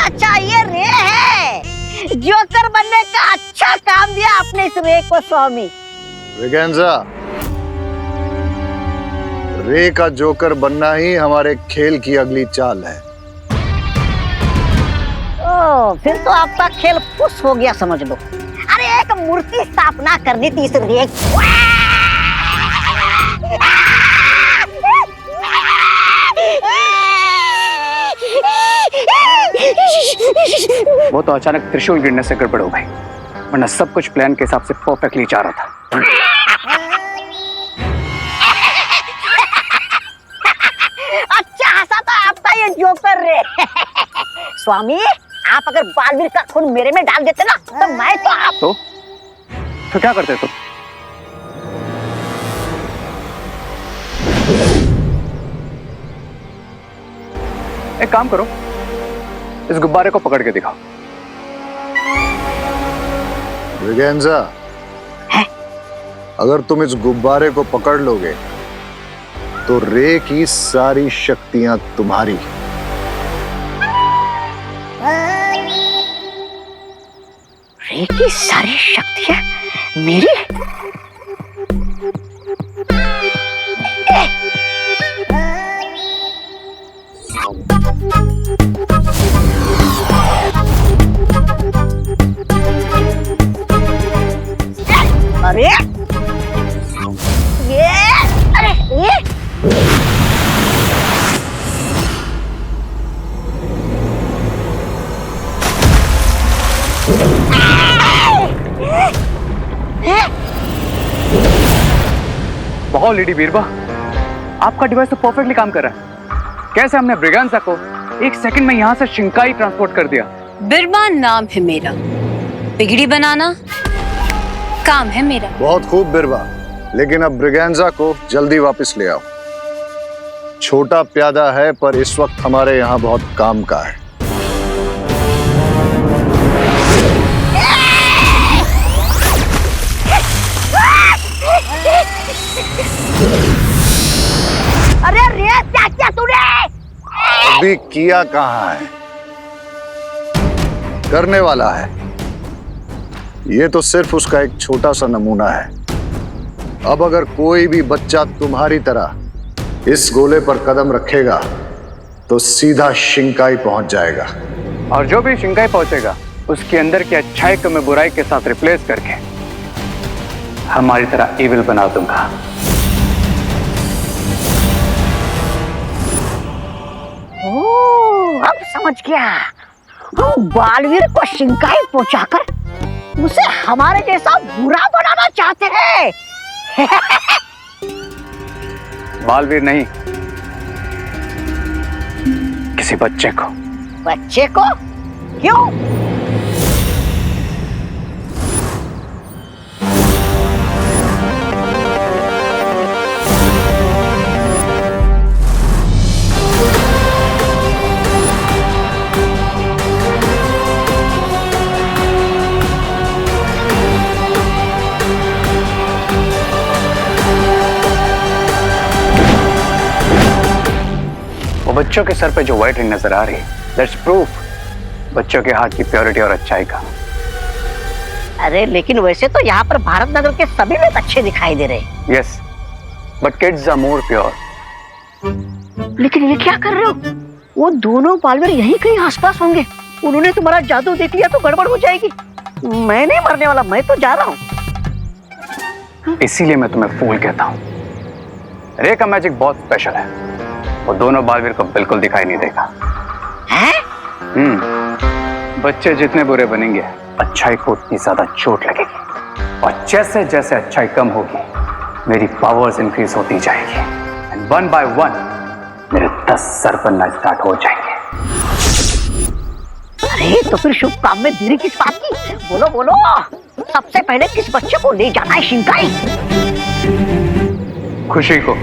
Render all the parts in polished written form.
अच्छा ये रे है। जोकर बनने का अच्छा काम दिया आपने इस रे को स्वामी। ब्रिगेंजा, रे का जोकर बनना ही हमारे खेल की अगली चाल है। ओ, फिर तो आपका खेल फुस हो गया समझ लो। अरे एक मूर्ति स्थापना करनी थी इस रे की। वो तो अचानक त्रिशूल गिरने से गड़बड़ हो गई, वरना सब कुछ प्लान के हिसाब से परफेक्टली जा रहा था। अच्छा हंसा तो आपका ये जोकर रे। स्वामी, आप अगर बालवीर का खून मेरे में डाल देते ना तो मैं तो आप तो क्या करते तुम? एक काम करो, इस गुब्बारे को पकड़ के दिखाओ। ब्रिगेंजा, अगर तुम इस गुब्बारे को पकड़ लोगे तो रे की सारी शक्तियां तुम्हारी। रे की सारी शक्तियां मेरी? अरे ये अरे ये बहुत लेडी बीरबा, आपका डिवाइस तो परफेक्टली काम कर रहा है। कैसे हमने ब्रिगेंजा को एक सेकंड में यहाँ से शिंकाई ट्रांसपोर्ट कर दिया। बिरबा नाम है मेरा, बिगड़ी बनाना काम है मेरा। बहुत खूब बिरबा, लेकिन अब ब्रिगेंजा को जल्दी वापस ले आओ। छोटा प्यादा है पर इस वक्त हमारे यहाँ बहुत काम का है। अरे रे क्या क्या तूने? अभी किया कहाँ है, करने वाला है। ये तो सिर्फ उसका एक छोटा सा नमूना है। अब अगर कोई भी बच्चा तुम्हारी तरह इस गोले पर कदम रखेगा तो सीधा शिंकाई पहुंच जाएगा। और जो भी शिंकाई पहुंचेगा उसके अंदर की अच्छाई को मैं बुराई के साथ रिप्लेस करके हमारी तरह इविल बना दूंगा। ओह, अब समझ गया। हम बालवीर को शिंकाई पहुंचाकर उसे हमारे जैसा बुरा बनाना चाहते हैं। बालवीर नहीं, किसी बच्चे को। बच्चे को? क्यों? बच्चों के सर पे जो व्हाइट रिंग नजर आ रही है, दैट्स प्रूफ बच्चों के हाथ की प्योरिटी और अच्छाई का। अरे लेकिन वैसे तो यहाँ पर भारत नगर के सभी लोग अच्छे दिखाई दे रहे हैं। Yes, but kids are more pure. लेकिन ये क्या कर रहे हो? वो दोनों बालवीर यहीं कहीं आसपास होंगे। उन्होंने तुम्हारा जादू देख लिया तो गड़बड़ हो जाएगी। मैं नहीं मरने वाला, मैं तो जा रहा हूँ। इसीलिए मैं तुम्हें फूल कहता हूँ। रे का मैजिक बहुत स्पेशल है, वो दोनों बालवीर को बिल्कुल दिखाई नहीं देगा। हैं? बच्चे जितने बुरे बनेंगे अच्छाई को उतनी ज्यादा चोट लगेगी, और जैसे जैसे अच्छाई कम होगी मेरी पावर्स इंक्रीज होती जाएगी, एंड वन बाय वन मेरे 10 सर बनना स्टार्ट हो जाएंगे। अरे तो फिर शुभ काम में देरी किस बात की? बोलो बोलो, सबसे पहले किस बच्चे को ले जाना है शिंकाई? खुशी को।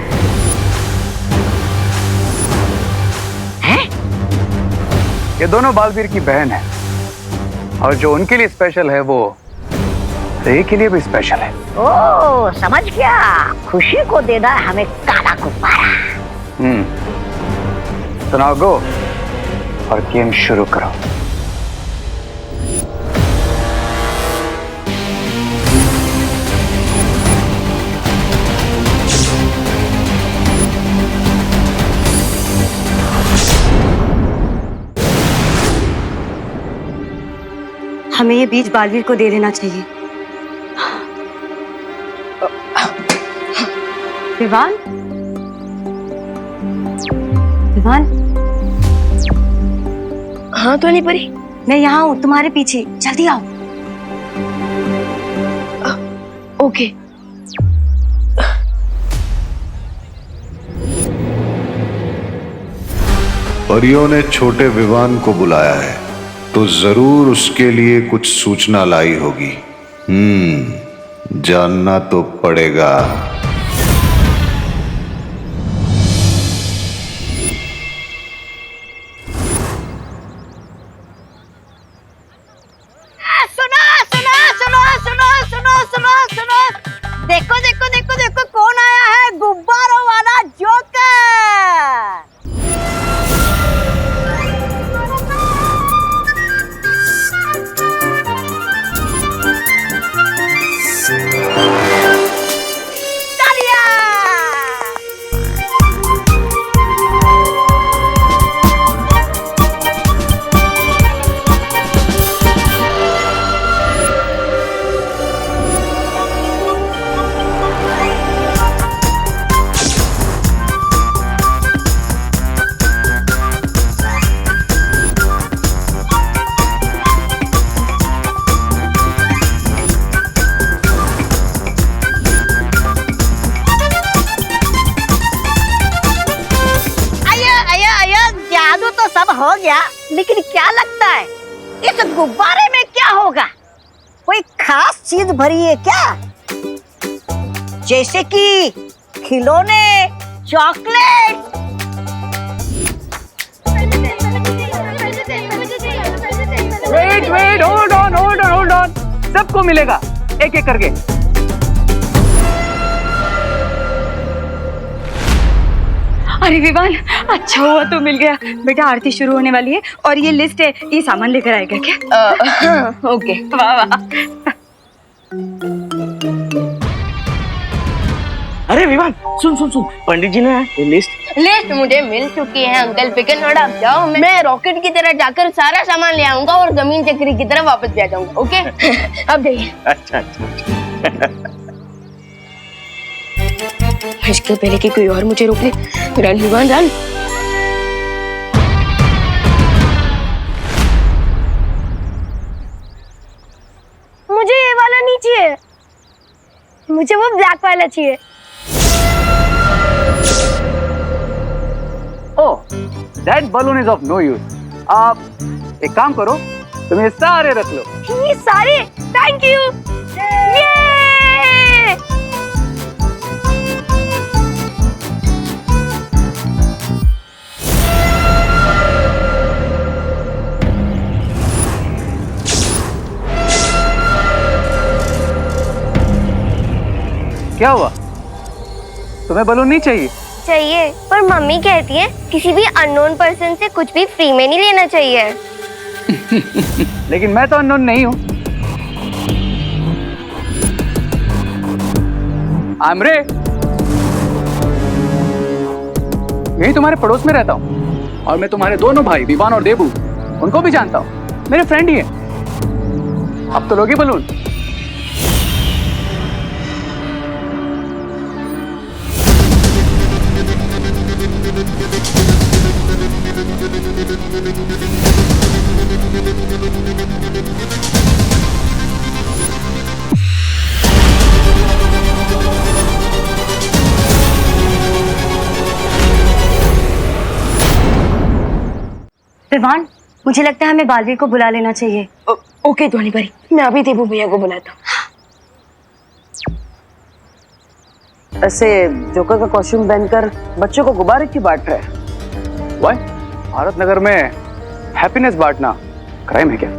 हैं? ये दोनों बालवीर की बहन है, और जो उनके लिए स्पेशल है वो रे के लिए भी स्पेशल है। ओ समझ गया, खुशी को देना है हमें काला गुब्बारा। तो नाउ गो और गेम शुरू करो। हमें ये बीज बालवीर को दे देना चाहिए। विवान, विवान। हाँ तो नहीं परी, मैं यहाँ हूँ तुम्हारे पीछे, जल्दी आओ। ओके। परियों ने छोटे विवान को बुलाया है तो जरूर उसके लिए कुछ सूचना लाई होगी। जानना तो पड़ेगा। सुनो सुनो सुनो सुनो सुनो सुनो सुनो, देखो देखो देखो देखो कौन आया है, गुब्बारों वाला जोकर। तालियां। जादू तो सब हो गया, लेकिन क्या लगता है इस गुब्बारे में क्या होगा? कोई खास चीज भरी है क्या? जैसे कि खिलौने, chocolate? Wait wait, hold on hold on hold on, सबको मिलेगा एक एक करके। अरे विवान, अच्छा हुआ तो मिल गया। बेटा आरती शुरू होने वाली है और ये लिस्ट है, ये सामान लेकर आएगा क्या? ओके। वाह वाह। अरे विवान, सुन सुन सुन, पंडित जी ने ये लिस्ट मुझे मिल चुकी है अंकल, फिक्र न आप जाओ। मैं रॉकेट की तरह जाकर सारा सामान ले आऊंगा और जमीन चक्री की तरह वापस भी आ जाऊंगा। ओके अब जाइए। अच्छा अच्छा। इसके पहले कि कोई और मुझे रोक ले। Run Vivaan run. मुझे ये वाला नहीं चाहिए, मुझे वो ब्लैक वाला चाहिए। Oh, that balloon is of no use. आप एक काम करो, तुम ये सारे रख लो। ये सारे? Thank you. ये क्या हुआ, तुम्हें बलून नहीं चाहिए? चाहिए, पर मम्मी कहती है किसी भी अननोन पर्सन से कुछ भी फ्री में नहीं लेना चाहिए। लेकिन मैं तो अननोन नहीं हूं। आमरे, यही तुम्हारे पड़ोस में रहता हूं और मैं तुम्हारे दोनों भाई विवान और देबू, उनको भी जानता हूं, मेरे फ्रेंड ही हैं। अब तो लोगे बलून? विवान, मुझे लगता है हमें बालवीर को बुला लेना चाहिए। ओके ध्वनि भाई, मैं अभी देबू भैया को बुलाता हूँ। ऐसे जोकर का कॉस्ट्यूम पहनकर बच्चों को गुब्बारे क्यों बांट रहे हैं? वाह, भारत नगर में हैप्पीनेस बांटना क्राइम है क्या?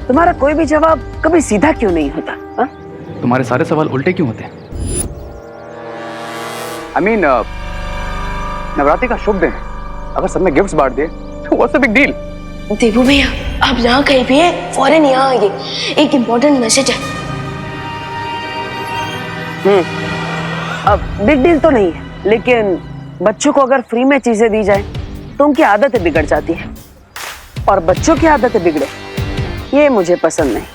तुम्हारा कोई भी जवाब कभी सीधा क्यों नहीं होता? हा? तुम्हारे सारे सवाल उल्टे क्यों होते हैं? I mean, नवरात्रि का शुभ दिन है, अगर सब में गिफ्ट्स बांट दिए तो व्हाट्स द बिग डील? देबू भैया, आप जहाँ कहीं भी हैं, फौरन यहाँ आइए, एक इम्पोर्टेंट मैसेज है। अब बिग डील तो नहीं है, लेकिन बच्चों को अगर फ्री में चीजें दी जाए तो उनकी आदतें बिगड़ जाती हैं, और बच्चों की आदतें बिगड़े ये मुझे पसंद नहीं।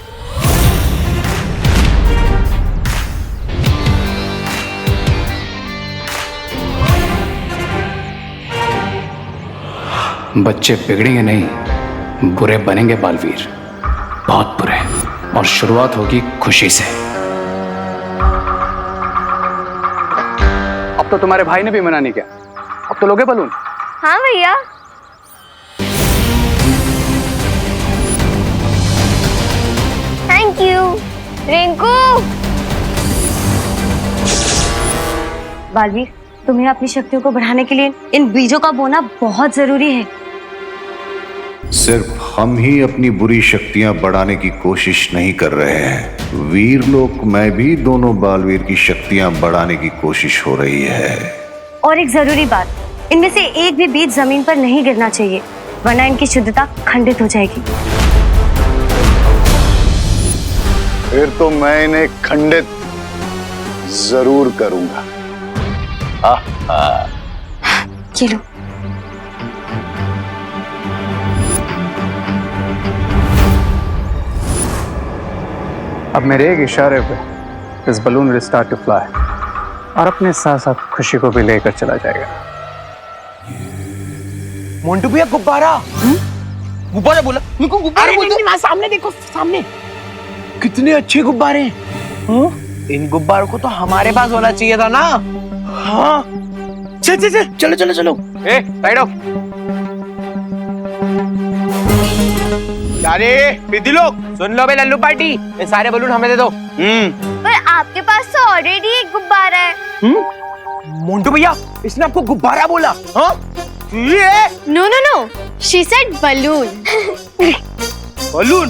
बच्चे बिगड़ेंगे नहीं, बुरे बनेंगे बालवीर, बहुत बुरे। और शुरुआत होगी खुशी से। अब तो तुम्हारे भाई ने भी मना नहीं किया, अब तो लोगे बलून। हाँ भैया। Thank you Rinku. बालवीर, तुम्हें अपनी शक्तियों को बढ़ाने के लिए इन बीजों का बोना बहुत जरूरी है। सिर्फ हम ही अपनी बुरी शक्तियां बढ़ाने की कोशिश नहीं कर रहे हैं, वीर लोक में भी दोनों बालवीर की शक्तियां बढ़ाने की कोशिश हो रही है। और एक जरूरी बात, इनमें से एक भी बीज जमीन पर नहीं गिरना चाहिए, वरना इनकी शुद्धता खंडित हो जाएगी। फिर तो मैं इन्हें खंडित जरूर करूंगा। ये लो। अब मेरे एक इशारे पे इस balloon will start to fly और अपने साथ साथ खुशी को भी लेकर चला जाएगा। मोंटू भैया गुब्बारा। गुब्बारा बोला मेरे को, गुब्बारा बोला। सामने देखो, सामने कितने अच्छे गुब्बारे हैं। इन गुब्बारों को तो हमारे पास होना चाहिए था ना। हाँ चल चल चल, चलो चलो चलो। ए साइड ऑफ। अरे विधि लोग सुन लो बे, लल्लू पार्टी, ये सारे बलून हमें दे दो। पर आपके पास तो ऑलरेडी एक गुब्बारा है। मोंटू भैया इसने आपको गुब्बारा बोला? हाँ no no no, she said balloon. Balloon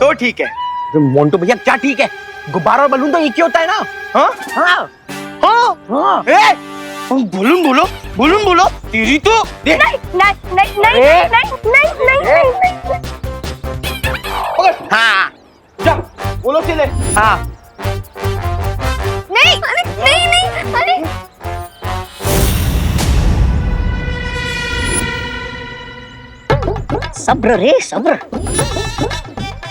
तो ठीक है। तो मोंटू भैया क्या ठीक है, गुब्बारा और बलून तो एक ही होता है ना। हाँ हाँ हाँ हाँ। बलून बोलो, बलून बोलो। तेरी तो नहीं नहीं नहीं नहीं नहीं नहीं नहीं। हाँ जा बोलो चले। हाँ नहीं नहीं नहीं। अरे सब्र रे सब्र,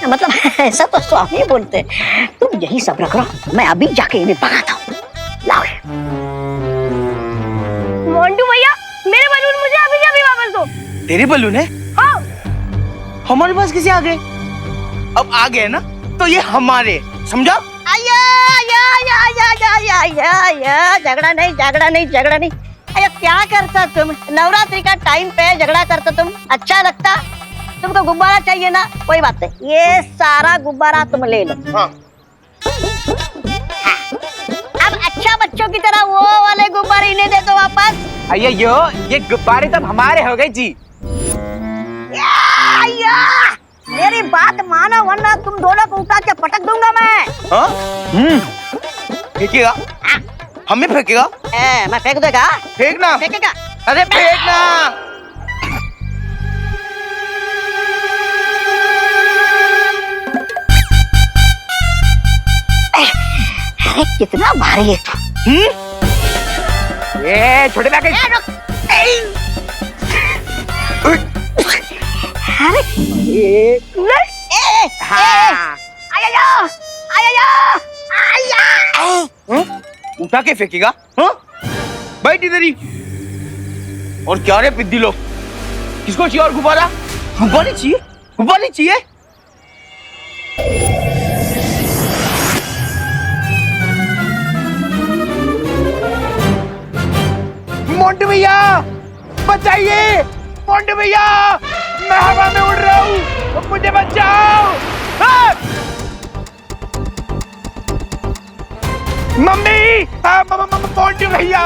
मतलब ऐसा तो स्वामी बोलते, तुम यही सब्र करो, मैं अभी जाके इन्हें भगाता हूँ। लाओ। मोंटू भैया, मेरे बलून मुझे अभी अभी वापस दो। तेरे बलून है? हाँ। हमारे पास किसी आ गए? अब आ गए ना तो ये हमारे, समझा? आया आया आया आया आया आया आया, झगड़ा नहीं झगड़ा नहीं झगड़ा नहीं। अरे क्या करता तुम, नवरात्रि का टाइम पे झगड़ा करता तुम, अच्छा लगता? तुमको गुब्बारा चाहिए ना, कोई बात नहीं, ये सारा गुब्बारा तुम ले लो। हाँ। अब अच्छा बच्चों की तरह वो वाले गुब्बारे इन्हें दे दो वापस। अये यो, ये गुब्बारे तब हमारे हो गए जी। मेरी बात मानो वरना तुम दोनों को उठा के पटक दूंगा मैं। हाँ? फेंकेगा? हमें फेंकेगा? मैं फेंक देगा? फेंकना। फेंकेगा? अरे फेंकना। कितना भारी है तू। ये छोटे बैग। उठा के फेंकेगा? हाँ? बैठ इधर ही। और क्या रे पिद्दी लोग, किसको चाहिए और गुब्बारा? गुब्बारे चाहिए, गुब्बारे चाहिए। मोंटू भैया बचाइए, मोंटू भैया मैं हवा में उड़ रहा हूँ, मुझे बचाओ। मम्मी, मोंटू भैया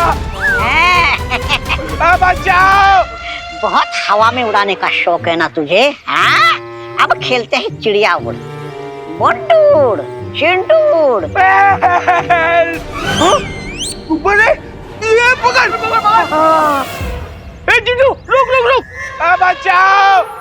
बचाओ। बहुत हवा में उड़ाने का शौक है ना तुझे? हाँ? अब खेलते हैं चिड़िया उड़, मोंटू उड़, चिंटू उड़। बड़े ये पकड़, ए चिंटू रुक रुक रुक, बचाओ।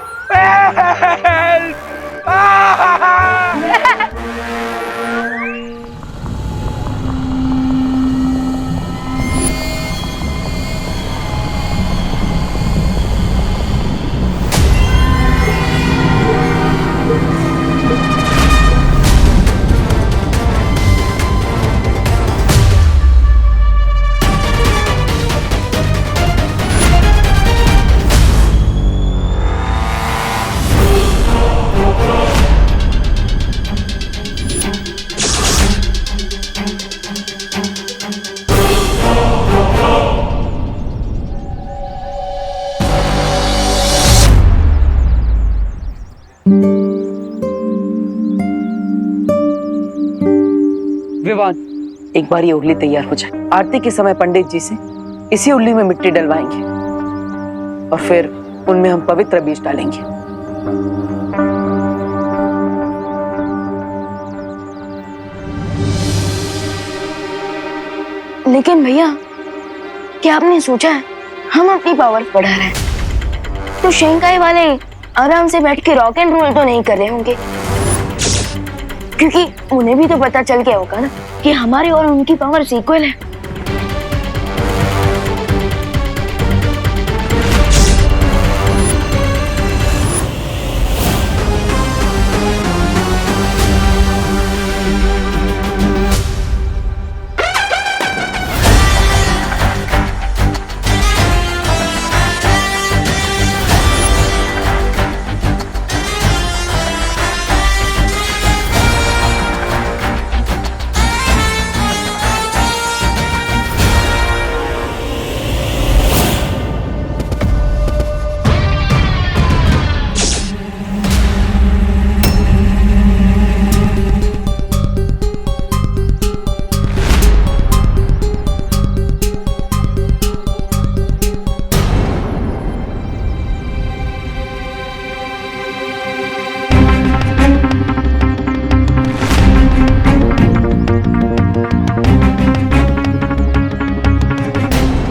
विवान, एक बार ये उर्ली तैयार हो जाए, आरती के समय पंडित जी से इसी उर्ली में मिट्टी डलवाएंगे और फिर उनमें हम पवित्र बीज डालेंगे। लेकिन भैया, क्या आपने सोचा है हम अपनी पावर बढ़ा रहे हैं तो शंकाई वाले आराम से बैठ के रॉक एंड रोल तो नहीं कर रहे होंगे, क्योंकि उन्हें भी तो पता चल गया होगा ना कि हमारी और उनकी पावर इक्वल है।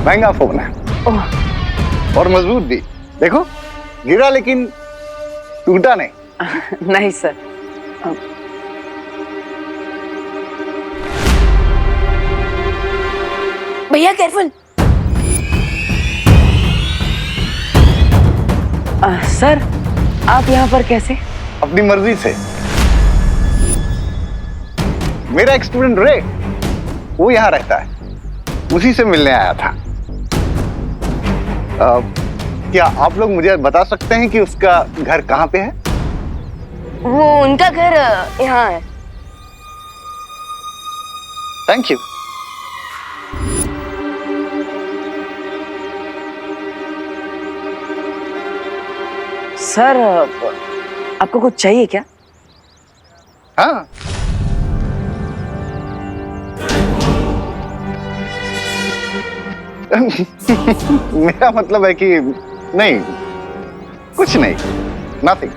महंगा फोन है और मजबूत भी। देखो, गिरा लेकिन टूटा नहीं। नहीं सर। भैया केयरफुल। सर, आप यहाँ पर कैसे? अपनी मर्जी से। मेरा एक स्टूडेंट रे, वो यहाँ रहता है, उसी से मिलने आया था। क्या आप लोग मुझे बता सकते हैं कि उसका घर कहाँ पे है? वो उनका घर यहाँ है। Thank you. सर, आपको कुछ चाहिए क्या? हाँ, मेरा मतलब है कि नहीं, कुछ नहीं, नथिंग।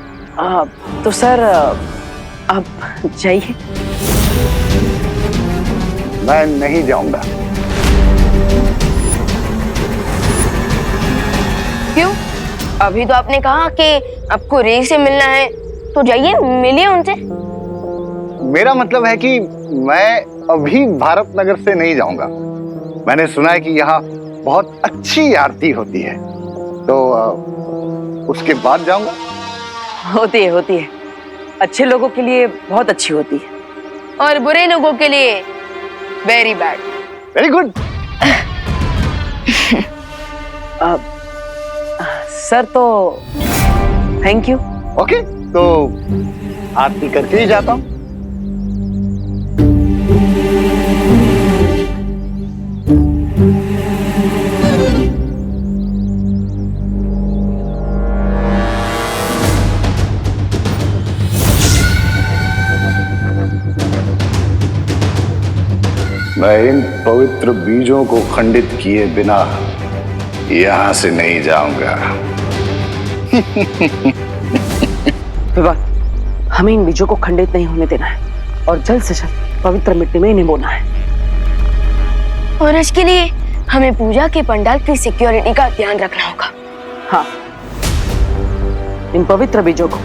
तो सर, आप जाइए। मैं नहीं जाऊंगा। क्यों? अभी तो आपने कहा कि आपको रे से मिलना है, तो जाइए, मिलिए उनसे। मेरा मतलब है कि मैं अभी भारत नगर से नहीं जाऊंगा। मैंने सुना है कि यहाँ बहुत अच्छी आरती होती है, तो उसके बाद जाऊंगा। होती है। अच्छे लोगों के लिए बहुत अच्छी होती है और बुरे लोगों के लिए very bad. Very good. Sir, तो थैंक यू। ओके, तो आरती करके ही जाता हूँ। मैं इन पवित्र बीजों को खंडित किए बिना यहां से नहीं जाऊंगा। विवान, हमें इन बीजों को खंडित नहीं होने देना है और जल्द से जल्द पवित्र मिट्टी में इन्हें बोना है। और इसके लिए हमें पूजा के पंडाल की सिक्योरिटी का ध्यान रखना होगा। हाँ, इन पवित्र बीजों को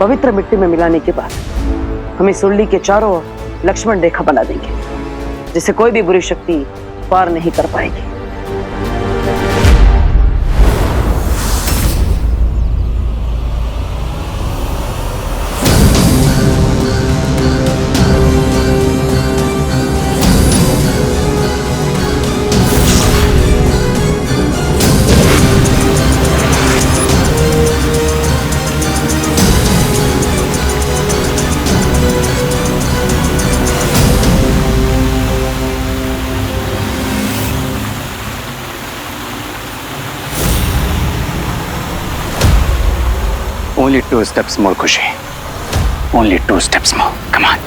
पवित्र मिट्टी में मिलाने के बाद हम इस उर्ली के चारों ओर लक्ष्मण रेखा बना देंगे, जिसे कोई भी बुरी शक्ति पार नहीं कर पाएगी। Only 2 steps more, Khushi. Only 2 steps more. Come on.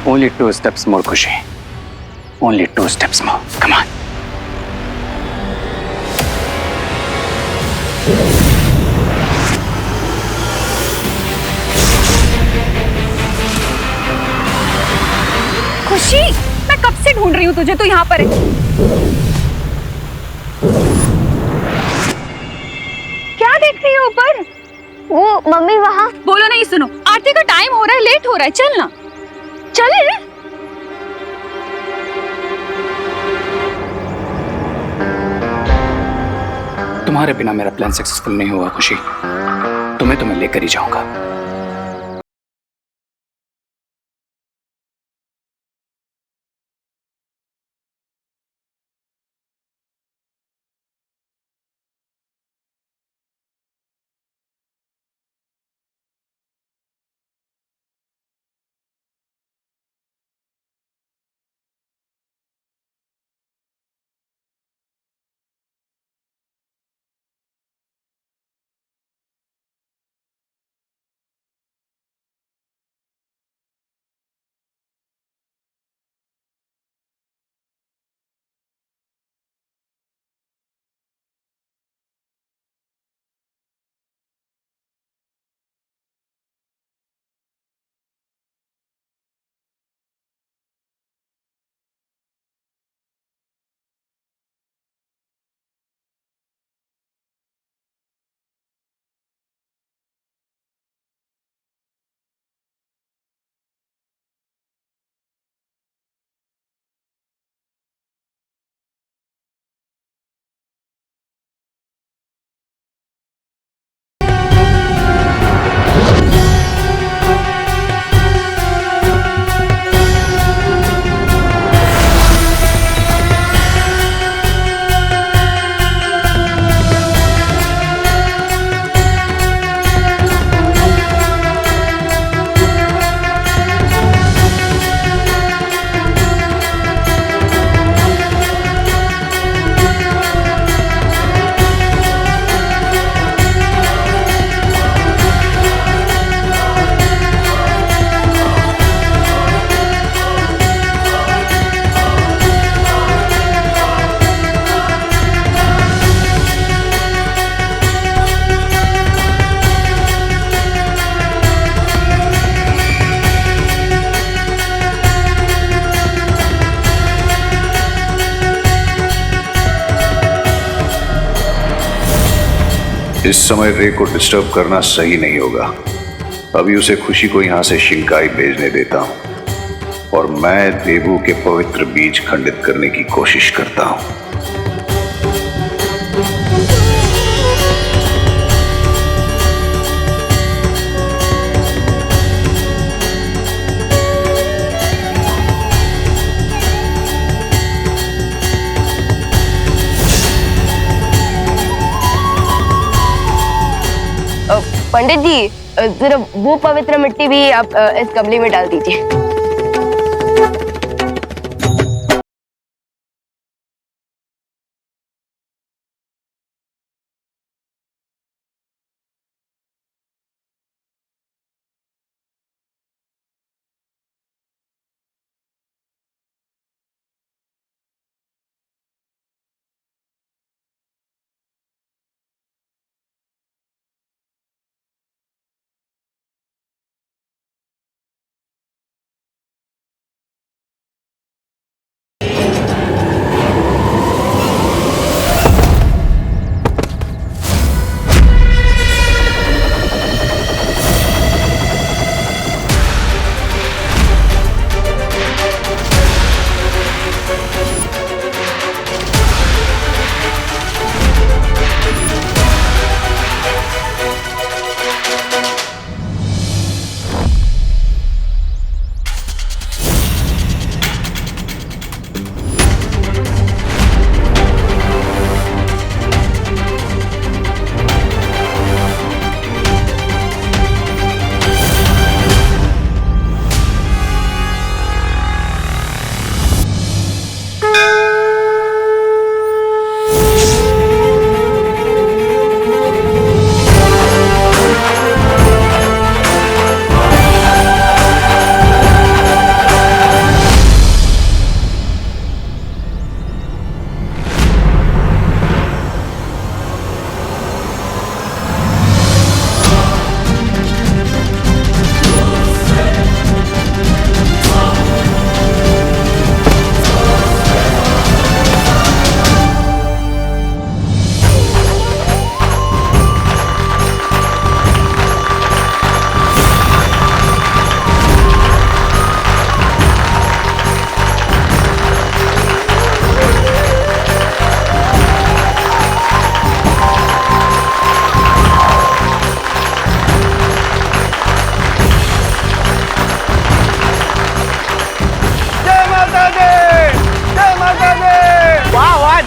Only 2 steps more, Khushi. Only 2 steps more. Come on. खुशी, मैं कब से ढूंढ रही हूँ तुझे, तू यहाँ पर है। क्या देख रही है ऊपर? वो मम्मी वहाँ। बोलो नहीं, सुनो, आरती का टाइम हो रहा है, लेट हो रहा है, चल ना, चल। तुम्हारे बिना मेरा प्लान सक्सेसफुल नहीं हुआ, खुशी। तुम्हें तो मैं लेकर ही जाऊंगा। इस समय रे को डिस्टर्ब करना सही नहीं होगा। अभी उसे खुशी को यहां से शिंकाई भेजने देता हूं और मैं देवू के पवित्र बीज खंडित करने की कोशिश करता हूं। पंडित जी, जरा वो पवित्र मिट्टी भी आप इस गमले में डाल दीजिए।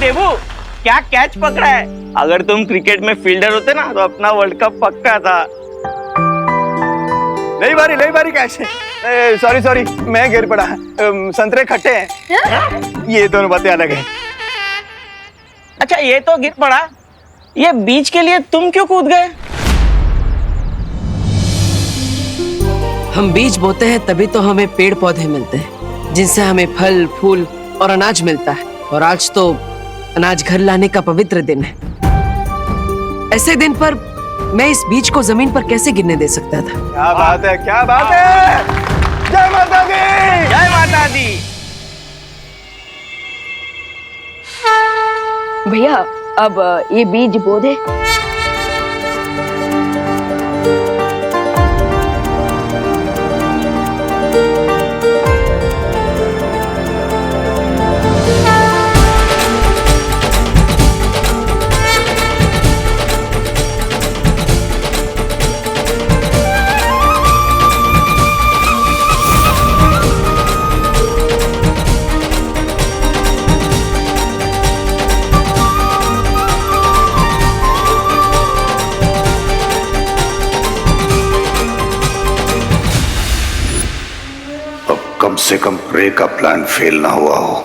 देवू, क्या कैच पकड़ा है। अगर तुम क्रिकेट में फील्डर होते ना तो अपना वर्ल्ड कप पक्का था। नहीं बारी कैच है। सॉरी मैं गिर पड़ा। संतरे खट्टे हैं। ये दोनों बातें अलग हैं। अच्छा ये तो गिर पड़ा, ये बीज के लिए तुम क्यों कूद गए? हम बीज बोते हैं तभी तो हमें पेड़ पौधे मिलते हैं, जिनसे हमें फल फूल और अनाज मिलता है। और आज तो अनाज घर लाने का पवित्र दिन है। ऐसे दिन पर मैं इस बीज को जमीन पर कैसे गिरने दे सकता था? क्या बात है, क्या बात है। जय माता दी, जय माता दी। भैया अब ये बीज बो दे। कम से कम प्रे का प्लान फेल ना हुआ हो।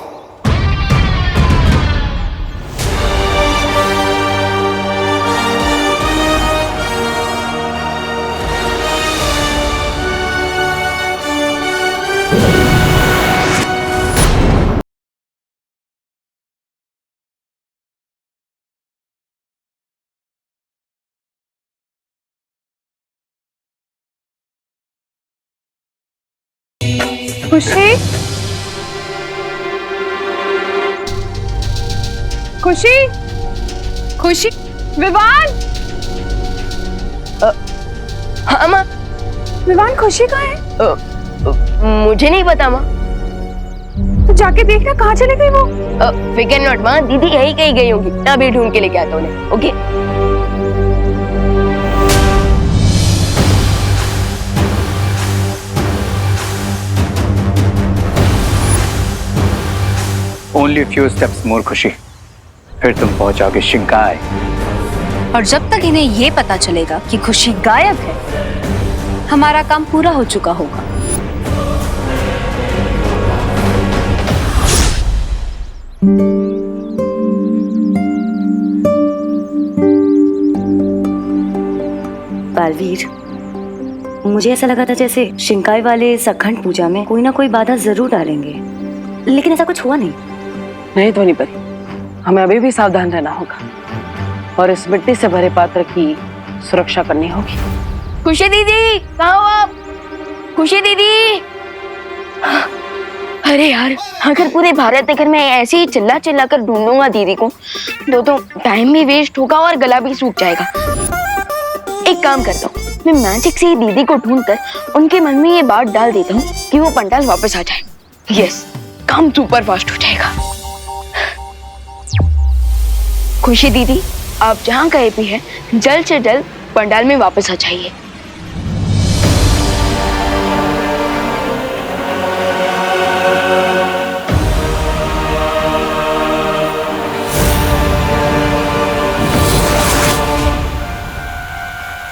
खुशी, खुशी, खुशी, विवान, हाँ माँ। विवान खुशी कहाँ है? मुझे नहीं पता माँ। तो जाके देखना कहाँ चली गई वो। फिकर नॉट माँ, दीदी यही कहीं गई होगी। अभी ढूंढ के लेके आता हूँ उन्हें। Okay. Only few steps more खुशी, फिर तुम पहुंचोगे शिंकाई। और जब तक इन्हें ये पता चलेगा कि खुशी गायब है, हमारा काम पूरा हो चुका होगा। बालवीर, मुझे ऐसा लगा था जैसे शिंकाई वाले सखंड पूजा में कोई ना कोई बाधा जरूर डालेंगे, लेकिन ऐसा कुछ हुआ नहीं। नहीं ध्वनि परी, हमें अभी भी सावधान रहना होगा और इस मिट्टी से भरे पात्र की सुरक्षा करनी होगी। खुशी दीदी कहाँ हो आप? खुशी दीदी, अरे यार, अगर पूरे भारत नगर में ऐसे ही चिल्ला चिल्ला कर ढूंढूंगा दीदी को तो टाइम भी वेस्ट होगा और गला भी सूख जाएगा। एक काम करता हूँ, मैं मैजिक से ही दीदी को ढूंढकर उनके मन में ये बात डाल देता हूँ कि वो पंडाल वापस आ जाए। यस, काम सुपर फास्ट हो जाएगा। खुशी दीदी, आप जहाँ कहीं भी हैं, जल्द से जल्द पंडाल में वापस आ जाइए।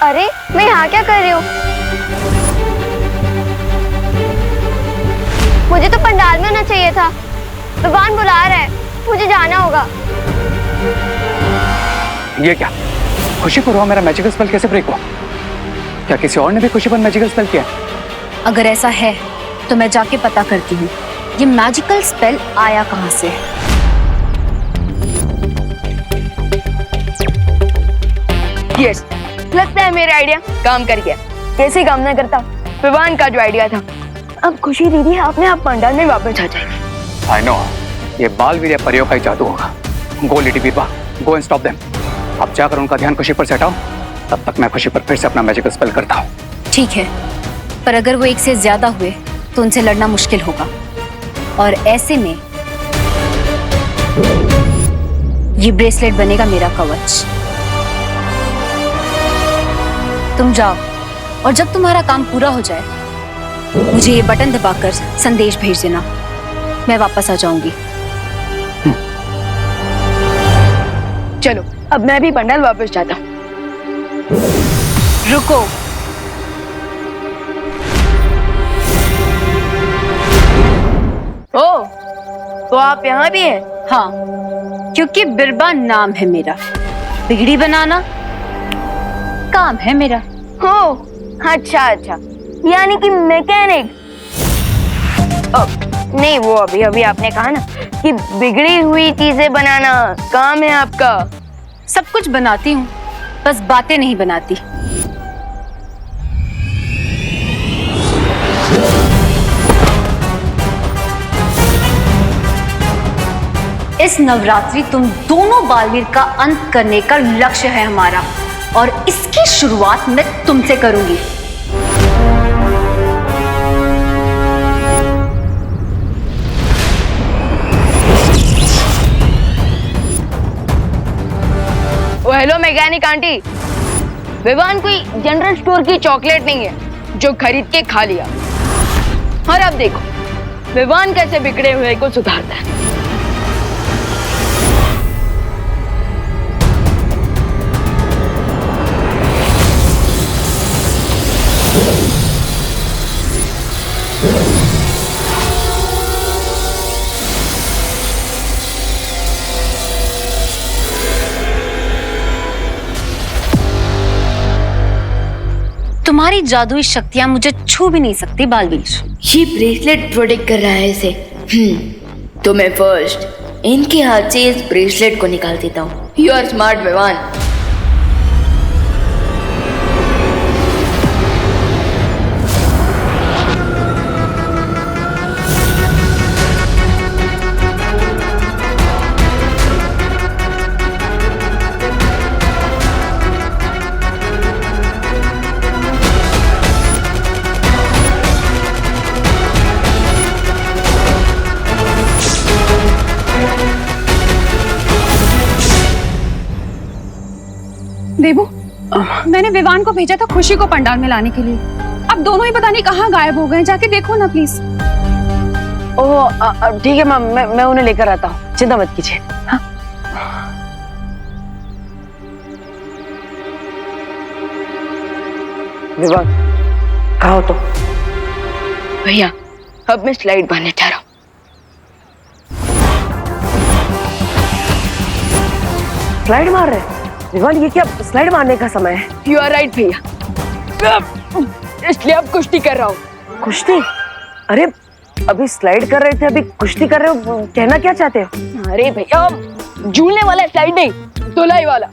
अरे मैं यहाँ क्या कर रही हूँ? मुझे तो पंडाल में होना चाहिए था। भगवान बुला रहा है, मुझे जाना होगा। ये क्या? खुशी को मेरा मैजिकल स्पेल कैसे ब्रेक हुआ? क्या किसी और ने भी खुशी पर मैजिकल स्पेल किया? अगर ऐसा है तो मैं जाके पता करती हूँ ये मैजिकल स्पेल आया कहाँ से। यस, लगता है मेरा आइडिया काम कर गया। कैसे काम ना करता, विवान का जो आइडिया था। अब खुशी दीदी अपने आप पंडाल में वापस आ जाएगी। आई नो, ये बालवीर या परियों का ही जादू होगा। गो लेडी बीरबा, गो एंड स्टॉप देम। अब जाकर उनका ध्यान खुशी पर से हटाओ, तब तक मैं खुशी पर फिर से अपना मैजिकल स्पेल करता हूँ। ठीक है, पर अगर वो एक से ज्यादा हुए तो उनसे लड़ना मुश्किल होगा, और ऐसे में ये ब्रेसलेट बनेगा मेरा कवच। तुम जाओ, और जब तुम्हारा काम पूरा हो जाए मुझे ये बटन दबाकर संदेश भेज देना, मैं वापस आ जाऊंगी। चलो अब मैं भी पंडाल वापस जाता हूँ। रुको, ओ, तो आप यहाँ भी हैं? हाँ, क्योंकि बिरबा नाम है मेरा, बिगड़ी बनाना काम है मेरा। हो, अच्छा अच्छा, यानी कि मैकेनिक। नहीं, वो अभी अभी आपने कहा ना कि बिगड़ी हुई चीजें बनाना काम है आपका। सब कुछ बनाती हूँ, बस बातें नहीं बनाती। इस नवरात्रि तुम दोनों बालवीर का अंत करने का लक्ष्य है हमारा, और इसकी शुरुआत मैं तुमसे करूंगी। हेलो मैकेनिक आंटी, विवान कोई जनरल स्टोर की चॉकलेट नहीं है जो खरीद के खा लिया। और अब देखो विवान कैसे बिगड़े हुए को सुधारता है। तुम्हारी जादुई शक्तियां मुझे छू भी नहीं सकती बालवीर। ये ब्रेसलेट प्रोटेक्ट कर रहा है इसे। तो मैं फर्स्ट इनके हाथ से इस ब्रेसलेट को निकाल देता हूँ। You are smart Vivaan. Debu, मैंने विवान को भेजा था खुशी को पंडाल में लाने के लिए। अब दोनों ही पता नहीं कहाँ गायब हो गए, जाके देखो ना प्लीज। ओह ठीक है मैम, मैं उन्हें लेकर आता हूँ, चिंता मत कीजिए। हाँ? विवान कहाँ हो तुम? भैया अब मैं स्लाइड बनने जा रहा हूँ। स्लाइड मार रहे? विवान ये क्या स्लाइड मारने का समय है? यू आर राइट भैया, इसलिए अब कुश्ती कर रहा हूँ। कुश्ती? अरे अभी स्लाइड कर रहे थे, अभी कुश्ती कर रहे हो, कहना क्या चाहते हो? अरे भैया झूलने वाला स्लाइड नहीं, धुलाई वाला।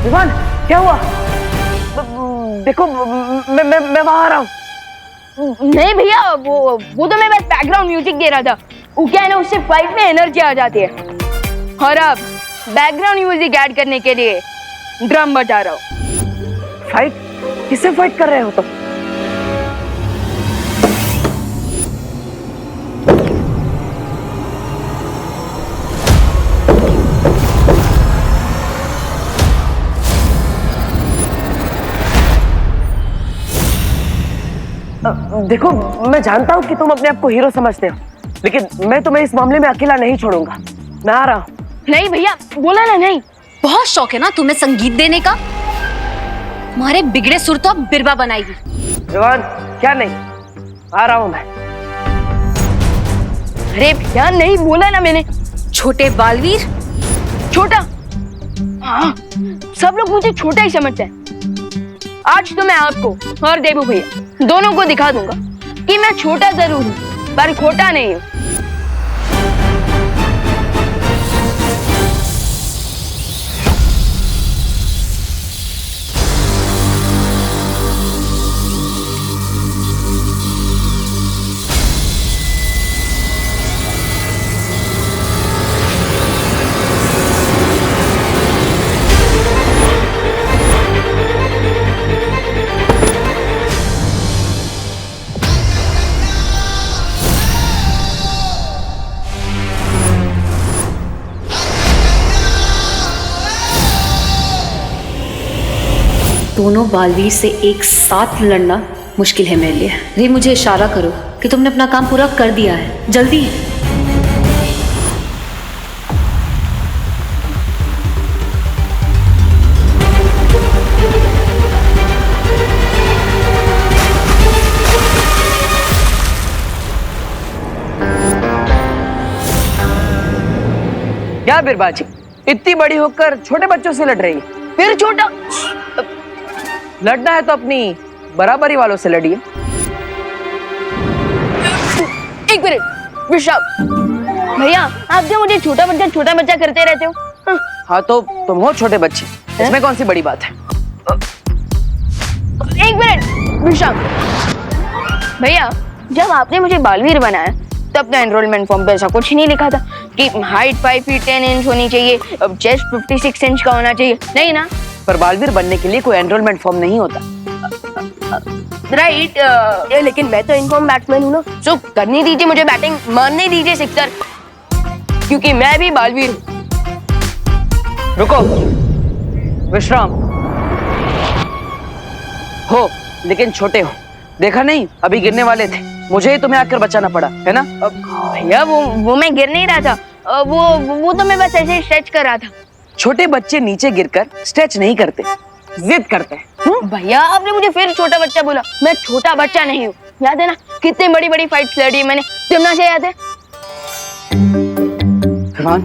विवान क्या हुआ? देखो मैं वहां आ रहा हूँ। नहीं भैया, वो तो मैं बस बैकग्राउंड म्यूजिक दे रहा था। वो क्या है ना, उससे फाइट में एनर्जी आ जाती है। और अब बैकग्राउंड म्यूजिक ऐड करने के लिए ड्रम बजा रहा हूँ। फाइट? किससे फाइट कर रहे हो तुम? देखो मैं जानता हूँ कि तुम अपने आप को हीरो समझते हो, लेकिन मैं तुम्हें इस मामले में अकेला नहीं छोड़ूंगा। मैं आ रहा हूँ। नहीं भैया, बोला ना नहीं। बहुत शौक है ना तुम्हें संगीत देने का? तुम्हारे बिगड़े सुर तो अब बिरबा बनाएगी। विवान क्या नहीं, आ रहा हूँ मैं। अरे भैया नहीं, बोला ना मैंने। छोटे बालवीर? छोटा? हाँ, सब लोग मुझे छोटा ही समझते हैं। आज तो मैं आपको और देबू भैया दोनों को दिखा दूंगा कि मैं छोटा जरूर हूँ पर खोटा नहीं हूँ। दोनों बालवीर से एक साथ लड़ना मुश्किल है मेरे लिए। री, मुझे इशारा करो कि तुमने अपना काम पूरा कर दिया है। जल्दी। क्या बिरबाजी, इतनी बड़ी होकर छोटे बच्चों से लड़ रही है? फिर छोटा लड़ना है तो अपनी बराबरी वालों से लड़िए। एक मिनट विशाल भैया, आप जो मुझे छोटा बच्चा करते रहते हो। हाँ तो तुम हो छोटे बच्चे, इसमें कौन सी बड़ी बात है? एक मिनट विशाल भैया, जब आपने मुझे बालवीर बनाया तब तो एनरोलमेंट फॉर्म पे ऐसा कुछ नहीं लिखा था कि हाइट 5 फीट 10 इंच होनी चाहिए, चेस्ट 56 इंच का होना चाहिए, नहीं ना? पर बालवीर बनने के लिए कोई एनरोलमेंट फॉर्म नहीं होता। राइट, लेकिन मैं तो इनफॉर्म बैट्समैन हूँ ना, सो करने दीजिए मुझे बैटिंग, मारने दीजिए सिक्सर, क्योंकि मैं भी बालवीर हूँ। रुको, विश्राम हो लेकिन छोटे हो। देखा नहीं, अभी गिरने वाले थे, मुझे ही तुम्हें आकर बचाना पड़ा, है ना? भैया वो मैं गिर नहीं रहा था, वो तो मैं बस ऐसे स्ट्रेच कर रहा था। छोटे बच्चे नीचे गिरकर स्ट्रेच नहीं करते, जिद करते हैं। भैया आपने मुझे फिर छोटा बच्चा बोला, मैं छोटा बच्चा नहीं हूँ। याद है ना कितनी बड़ी बड़ी फाइट्स लड़ी मैंने, तिमना से याद है? विवान,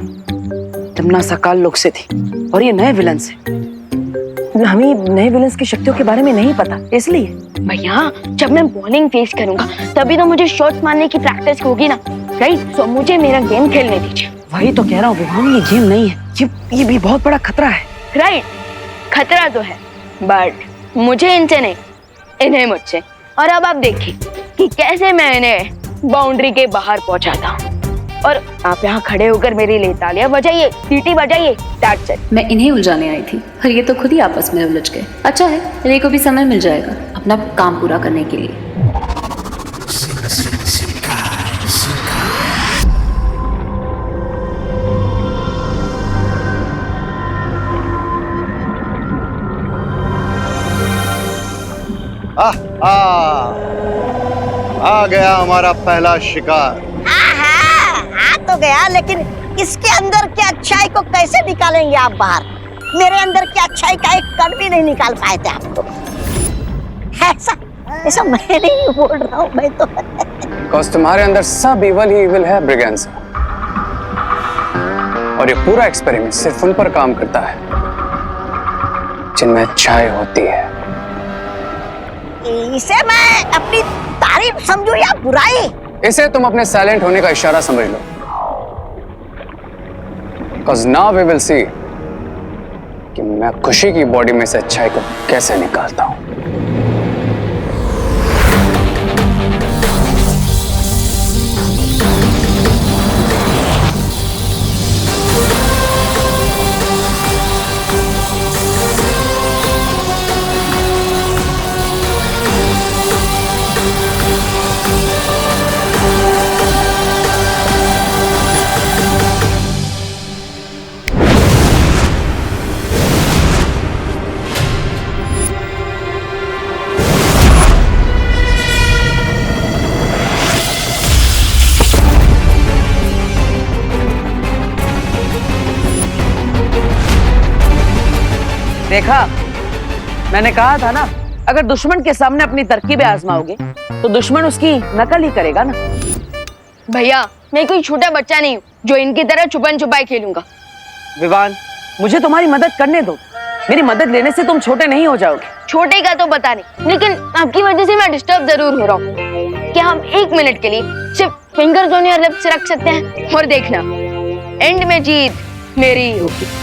तिमना सकाल लोग से थी और ये नए विलन से। हमें नए विलन्स की शक्तियों के बारे में नहीं पता, इसलिए। भैया जब मैं बॉलिंग फेस करूंगा तभी तो मुझे शॉट्स मारने की प्रैक्टिस होगी ना, राइट? सो मुझे मेरा गेम खेलने दीजिए। वही तो कह रहा हूँ विवान, ये गेम नहीं है, ये भी बहुत बड़ा खतरा है। राइट, खतरा तो है, बट मुझे इनसे नहीं, इन्हें मुझसे। और अब आप देखिए कि कैसे मैं इन्हें बाउंड्री के बाहर पहुंचाता हूँ। और आप यहाँ खड़े होकर मेरी लिए तालियां बजाइए, सीटी बजाइए, दैट्स इट। मैं इन्हें उलझाने आई थी, पर ये तो खुद ही आपस में उलझ गए। अच्छा है, रे को भी समय मिल जाएगा अपना काम पूरा करने के लिए। आ गया हमारा पहला शिकार। आ तो गया, लेकिन इसके अंदर की अच्छाई को कैसे निकालेंगे आप बाहर? मेरे अंदर की अच्छाई का एक कण भी नहीं निकाल पाए थे आप तो। ऐसा मैं नहीं बोल रहा हूँ, मैं तो बिकॉज़ तुम्हारे अंदर सब इवल ही इवल है ब्रिगेंसा, और ये पूरा एक्सपेरिमेंट सिर्फ उन पर काम करता है जिनमें अच्छाई होती है। इसे मैं अपनी तारीफ समझूं या बुराई? इसे तुम अपने साइलेंट होने का इशारा समझ लो, because now we will see कि मैं खुशी की बॉडी में से अच्छाई को कैसे निकालता हूं। देखा, मैंने कहा था ना, अगर दुश्मन के सामने अपनी तरकीबें आजमाओगे तो दुश्मन उसकी नकल ही करेगा ना। भैया मैं कोई छोटा बच्चा नहीं हूँ जो इनकी तरह छुपन छुपाई खेलूंगा। विवान, मुझे तुम्हारी मदद करने दो, मेरी मदद लेने से तुम छोटे नहीं हो जाओगे। छोटे का तो पता नहीं, लेकिन आपकी वजह से मैं डिस्टर्ब जरूर हो रहा हूँ। क्या हम 1 मिनट के लिए सिर्फ फिंगर्स ऑन योर लिप्स रख सकते हैं? और देखना, एंड में जीत मेरी ही होगी।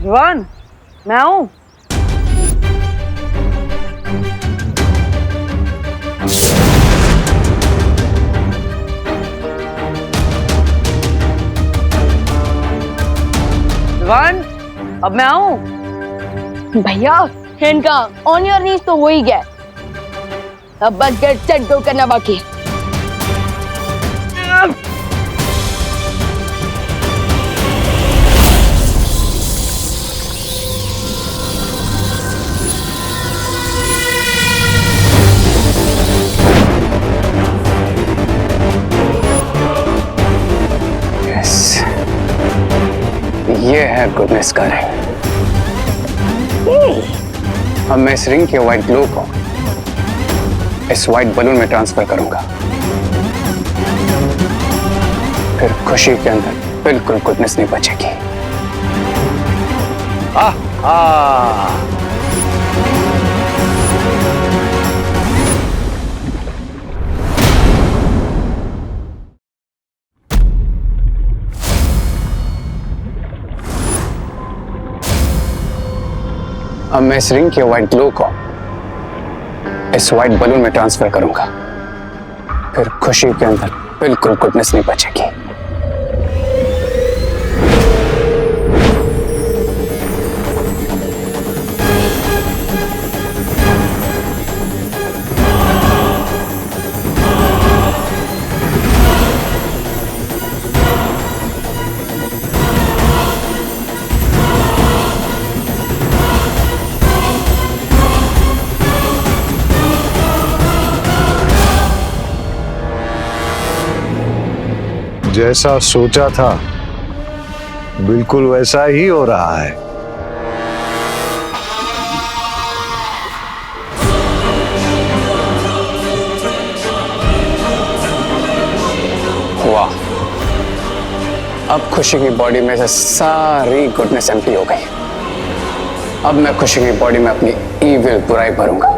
विवान, मैं आऊं? विवान, अब मैं आऊं? भैया इनका ऑन योर नीज तो हो ही गया, अब बस गेट सेट गो करना बाकी है। ये है गुडनेस का रिंग। अब मैं इस रिंग के व्हाइट ग्लो को इस व्हाइट बलून में ट्रांसफर करूंगा, फिर खुशी के अंदर बिल्कुल गुडनेस नहीं बचेगी। अब मैं इस रिंग के व्हाइट ग्लो को इस व्हाइट बलून में ट्रांसफर करूंगा, फिर खुशी के अंदर बिल्कुल गुडनेस नहीं बचेगी। जैसा सोचा था बिल्कुल वैसा ही हो रहा है। वाह, अब खुशी की बॉडी में से सारी गुडनेस एम्प्टी हो गई। अब मैं खुशी की बॉडी में अपनी ईविल बुराई भरूंगा,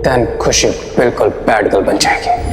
देन खुशी बिल्कुल बैड गर्ल बन जाएगी।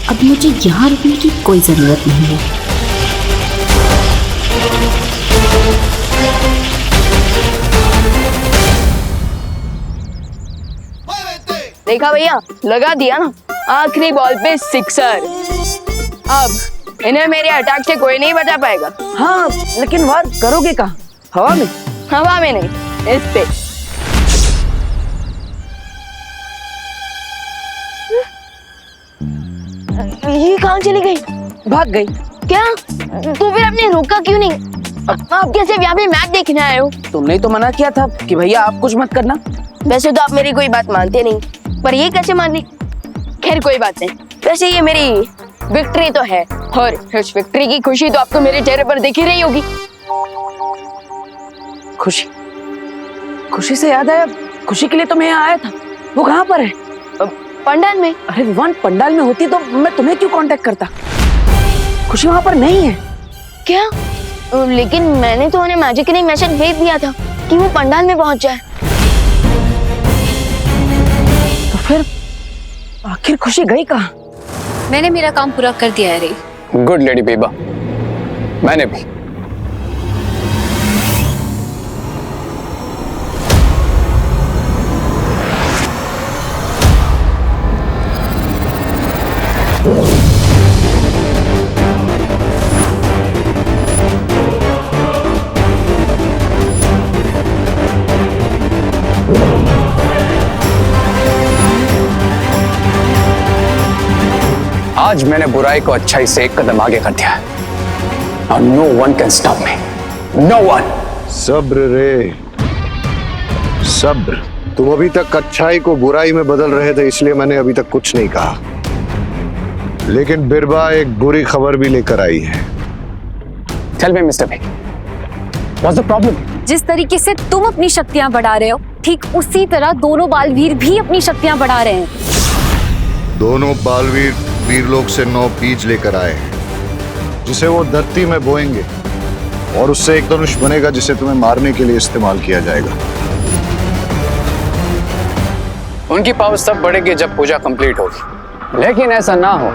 अब मुझे यहाँ रुकने की कोई जरूरत नहीं है। देखा भैया, लगा दिया ना, आखिरी बॉल पे सिक्सर। अब इन्हें मेरे अटैक से कोई नहीं बचा पाएगा। हाँ, लेकिन वार करोगे कहाँ? हवा में? हवा में नहीं, इस पे। ये कहाँ चली गई? भाग गई। क्या? तो फिर आपने रोका क्यों नहीं? आप कैसे यहाँ पे मैच देखने आए हो? तुमने तो मना किया था कि भैया आप कुछ मत करना। वैसे तो आप मेरी कोई बात मानते नहीं, पर ये कैसे मान ली? खैर कोई बात नहीं। वैसे ये मेरी विक्ट्री तो है, और इस विक्ट्री की खुशी तो आपको मेरे चेहरे पर दिख ही रही होगी। खुशी? खुशी से याद आया, खुशी के लिए तो मैं यहाँ आया था। वो कहाँ पर है? पंडाल में। अरे विवान, पंडाल में होती तो मैं तुम्हें क्यों कांटेक्ट करता? खुशी वहाँ पर नहीं है। क्या? लेकिन मैंने तो उन्हें मैजिकली मैसेज भेज दिया था कि वो पंडाल में पहुंच जाए। तो फिर आखिर खुशी गई कहाँ? मैंने मेरा काम पूरा कर दिया है रे। गुड लेडी बेबा, मैंने भी। आज मैंने बुराई को अच्छाई से एक कदम आगे कर दिया है और no one can stop me, no one. सब्र रे, सब्र। तुम अभी तक अच्छाई को बुराई में बदल रहे थे, इसलिए मैंने अभी तक कुछ नहीं कहा। लेकिन बिरबा एक बुरी खबर भी लेकर आई है। Tell me mister big, what's the problem? जिस तरीके से तुम अपनी शक्तियां बढ़ा रहे हो, ठीक उसी तरह दोनों बालवीर भी अपनी शक्तियां बढ़ा रहे हैं। दोनों बालवीर वीरलोक से 9 बीज लेकर आए हैं, जिसे वो धरती में बोएंगे और उससे एक धनुष बनेगा जिसे तुम्हें मारने के लिए इस्तेमाल किया जाएगा। उनकी पावर तब बढ़ेगी जब पूजा कंप्लीट होगी, लेकिन ऐसा ना हो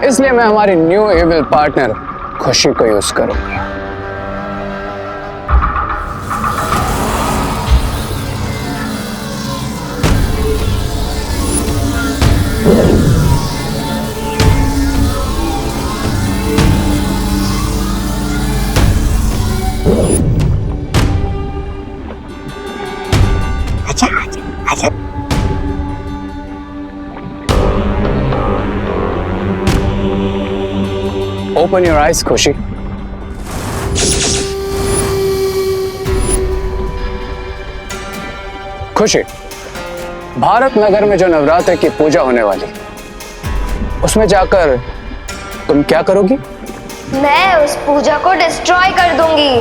इसलिए मैं हमारी न्यू एविल पार्टनर खुशी को यूज करूंगी। Open your eyes, खुशी। खुशी, भारत नगर में जो नवरात्र की पूजा होने वाली, उसमें जाकर तुम क्या करोगी? मैं उस पूजा को डिस्ट्रॉय कर दूंगी।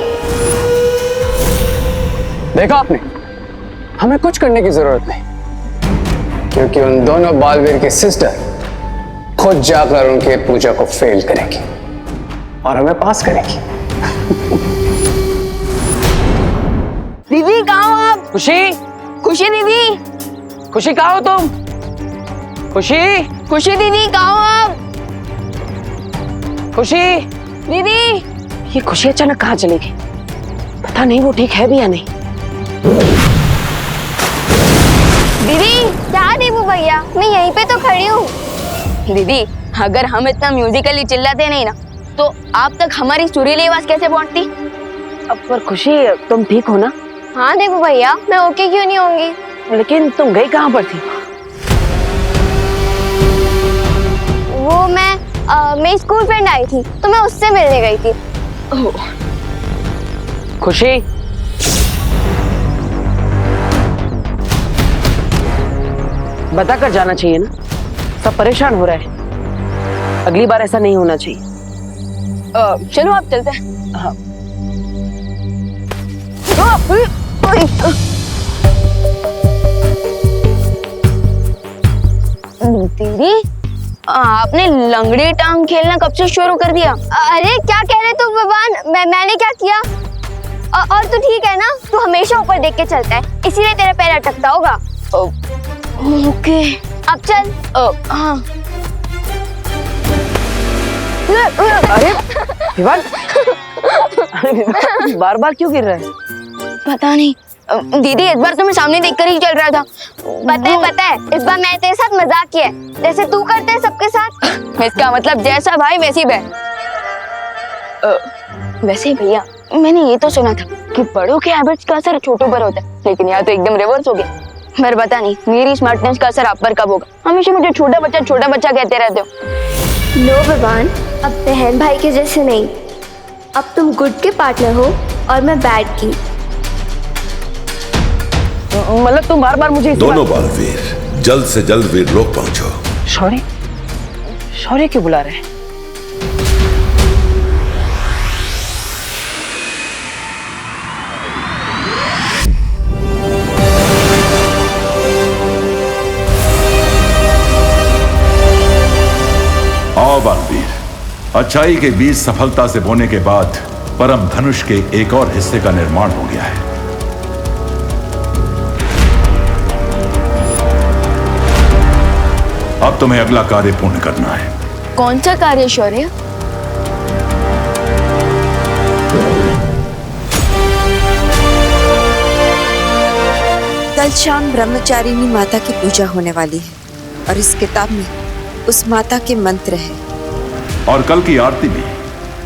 देखा आपने, हमें कुछ करने की जरूरत नहीं, क्योंकि उन दोनों बालवीर की सिस्टर खुद जाकर उनके पूजा को फेल करेगी और हमें पास करेगी। दीदी कहाँ हो आप? खुशी, खुशी दीदी, खुशी कहाँ हो तुम? खुशी, खुशी दीदी कहाँ हो आप? खुशी दीदी, ये खुशी अचानक कहाँ चली गई? पता नहीं वो ठीक है भी या नहीं। दीदी क्या देबू भैया, मैं यहीं पे तो खड़ी हूँ। दीदी अगर हम इतना म्यूजिकली चिल्लाते नहीं ना, तो आप तक हमारी सुरीली आवाज कैसे पहुंचती? अब पर खुशी तुम ठीक हो ना? हाँ देबू भैया, मैं ओके क्यों नहीं होंगी? लेकिन तुम गई कहाँ पर थी? वो मेरी स्कूल फ्रेंड आई थी तो मैं उससे मिलने गई थी। खुशी, बताकर जाना चाहिए ना, सब परेशान हो रहा है। अगली बार ऐसा नहीं होना चाहिए। चलो आप चलते हैं। हाँ। दीदी आपने लंगड़ी टांग खेलना कब से शुरू कर दिया? अरे क्या कह रहे तू भगवान, मैंने क्या किया? और तू ठीक है ना? तू हमेशा ऊपर देख के चलता है, इसीलिए तेरा पैर अटकता होगा। ओके अब चल। हाँ। अरे विवान, बार बार क्यों गिर रहा है? पता नहीं दीदी, इस बार तो मैं सामने देखकर ही चल रहा था। पता है इस बार मैंने तेरे साथ मजाक किया है, जैसे तू करते है सबके साथ। इसका मतलब जैसा भाई वैसी बहन। वैसे भैया मैंने ये तो सुना था कि बड़ों के हैबिट्स का असर छोटों पर होता है, लेकिन यहाँ तो एकदम रिवर्स हो गया। पर पता नहीं मेरी स्मार्टनेस का असर आप पर कब होगा। हमेशा मुझे छोटा बच्चा कहते रहते हो। नो भगवान, अब बहन भाई के जैसे नहीं, अब तुम गुड के पार्टनर हो और मैं बैड की। मतलब तुम बार बार मुझे दोनों बालवीर जल्द से जल्द वीरलोक पहुंचो। शौर्य, शौर्य क्यों बुला रहे हैं? आओ बालवीर, अच्छाई के बीज सफलता से बोने के बाद परम धनुष के एक और हिस्से का निर्माण हो गया है। अब तुम्हें अगला कार्य पूर्ण करना है। कौन सा कार्य शौर्य? कल शाम ब्रह्मचारिणी माता की पूजा होने वाली है और इस किताब में उस माता के मंत्र हैं। और कल की आरती में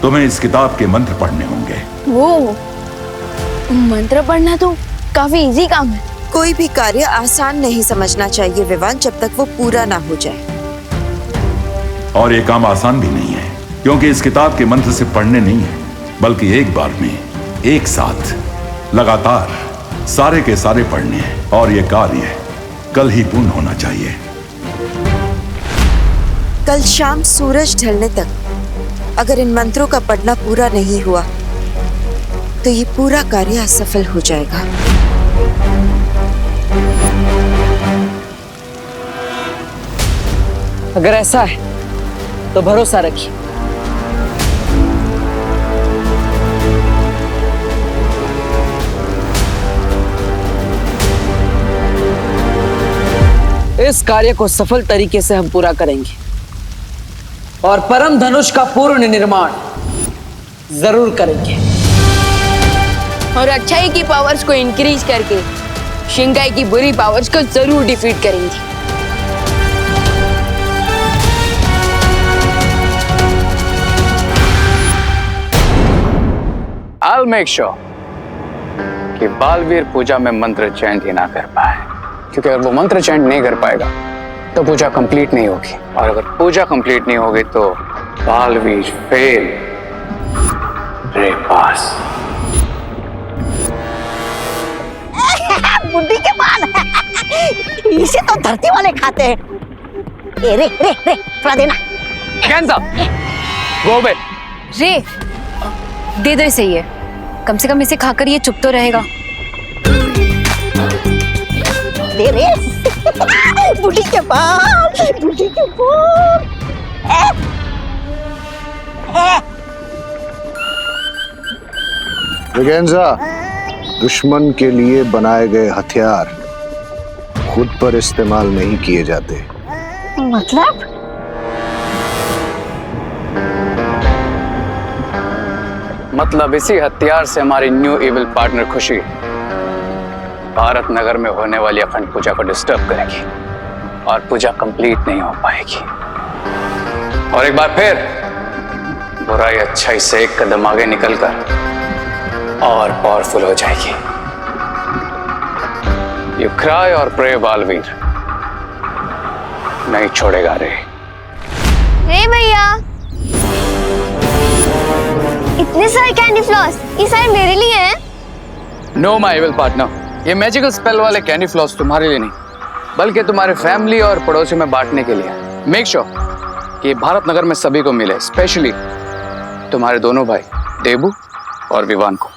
तुम्हें इस किताब के मंत्र पढ़ने होंगे। वो मंत्र पढ़ना तो काफी इजी काम है। कोई भी कार्य आसान नहीं समझना चाहिए विवान, जब तक वो पूरा ना हो जाए। और ये काम आसान भी नहीं है, क्योंकि इस किताब के मंत्र से पढ़ने नहीं है, बल्कि एक बार में एक साथ लगातार सारे के सारे पढ़ने हैं। और ये कार्य कल ही पूर्ण होना चाहिए। कल शाम सूरज ढलने तक अगर इन मंत्रों का पढ़ना पूरा नहीं हुआ तो ये पूरा कार्य असफल हो जाएगा। अगर ऐसा है तो भरोसा रखिए। इस कार्य को सफल तरीके से हम पूरा करेंगे और परम धनुष का पूर्ण निर्माण जरूर करेंगे और अच्छाई की पावर्स को इंक्रीज करके शिंगाई की बुरी पावर्स को जरूर डिफीट करेंगे। I'll make sure कि बालवीर पूजा में मंत्र चैंट ही ना कर पाए, क्योंकि अगर वो मंत्र चैंट नहीं कर पाएगा तो पूजा कंप्लीट नहीं होगी, और अगर पूजा कंप्लीट नहीं होगी तो बालवीर फेल। रे पास बुद्धि के बाल इसे तो धरती वाले खाते हैं। रे रे रे थोड़ा देना। कैंसा गो बे। रे दे दो इसे, ये कम से कम इसे खाकर ये चुप तो रहेगा। दे रे बुढ़ी के बाल, बुढ़ी के बाल। ब्रिगेंजा, दुश्मन के लिए बनाए गए हथियार खुद पर इस्तेमाल नहीं किए जाते। मतलब इसी हथियार से हमारी न्यू इविल पार्टनर खुशी भारत नगर में होने वाली अखंड पूजा को डिस्टर्ब करेगी और पूजा कंप्लीट नहीं हो पाएगी, और एक बार फिर बुराई अच्छाई से एक कदम आगे निकलकर और पावरफुल हो जाएगी। यू क्राई और प्रे बालवीर, नहीं छोड़ेगा रे। रे भैया, इतने सारे कैंडी फ्लॉस, ये सारे मेरे लिए हैं? नो माय इविल पार्टनर, ये मैजिकल स्पेल वाले कैंडी फ्लॉस तुम्हारे लिए नहीं, बल्कि तुम्हारे फैमिली और पड़ोसियों में बांटने के लिए। मेक श्योर कि भारत नगर में सभी को मिले, स्पेशली तुम्हारे दोनों भाई देबू और विवान को।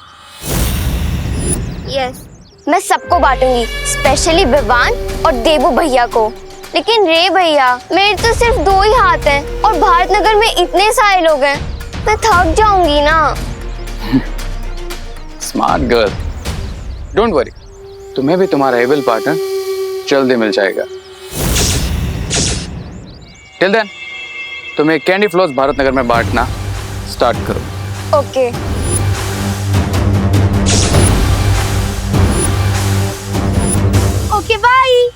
यस, मैं सबको बांटूंगी, स्पेशली विवान और देबू भैया को। लेकिन रे भैया, मेरे तो सिर्फ 2 ही हाथ हैं और भारत नगर में इतने सारे लोग हैं, मैं थक जाऊंगी ना। स्मार्ट गर्ल, डोंट वरी, तुम्हें भी तुम्हारा एविल पार्टनर जल्दी मिल जाएगा। टिल देन तुम्हें कैंडी फ्लॉस भारत नगर में बांटना स्टार्ट करो। Okay. Okay bye.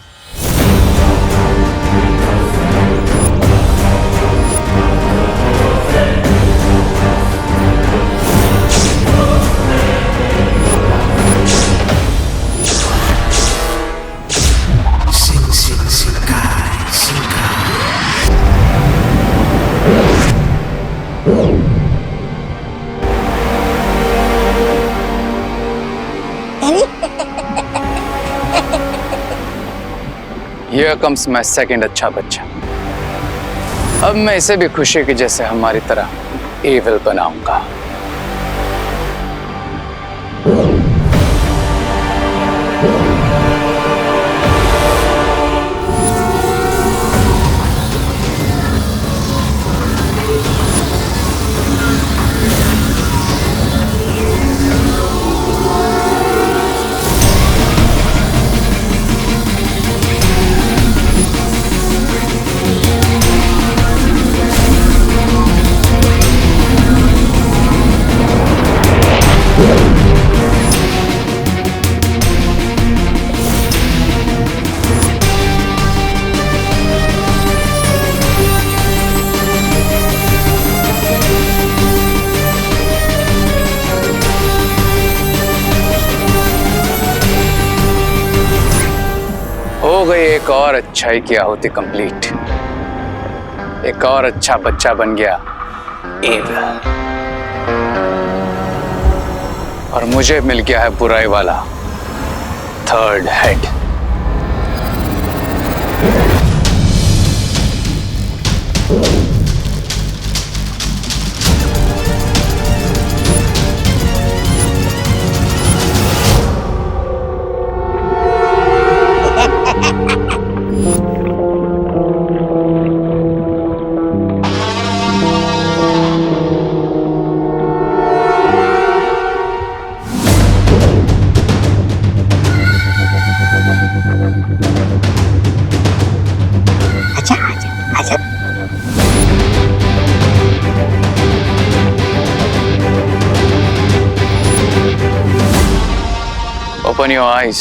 Here comes my second अच्छा बच्चा। अब मैं इसे भी खुशी की जैसे हमारी तरह एविल बनाऊंगा। हो गई एक और अच्छाई की आहुति कंप्लीट। एक और अच्छा बच्चा बन गया एविल, और मुझे मिल गया है बुराई वाला third head. Open your eyes.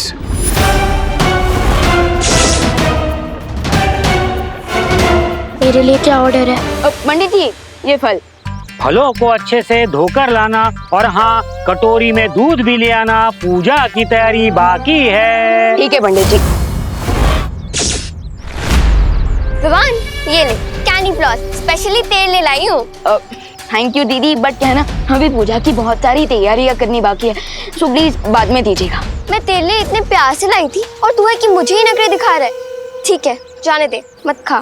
मेरे लिए क्या ऑर्डर है? पंडित जी, ये फल। फलों को अच्छे से धोकर लाना और हाँ, कटोरी में दूध भी ले आना। पूजा की तैयारी बाकी है। ठीक है पंडित जी। विवान, ये ले कैंडी फ्लॉस, स्पेशली तेल ले लाई हूँ। थैंक यू दीदी, बट क्या है ना, अभी पूजा की बहुत सारी तैयारियां करनी बाकी है, सो प्लीज बाद में दीजिएगा। मैं तेरे लिए इतने प्यार से लाई थी और तू है कि मुझे ही नखरे दिखा रहा है। ठीक है, जाने दे, मत खा।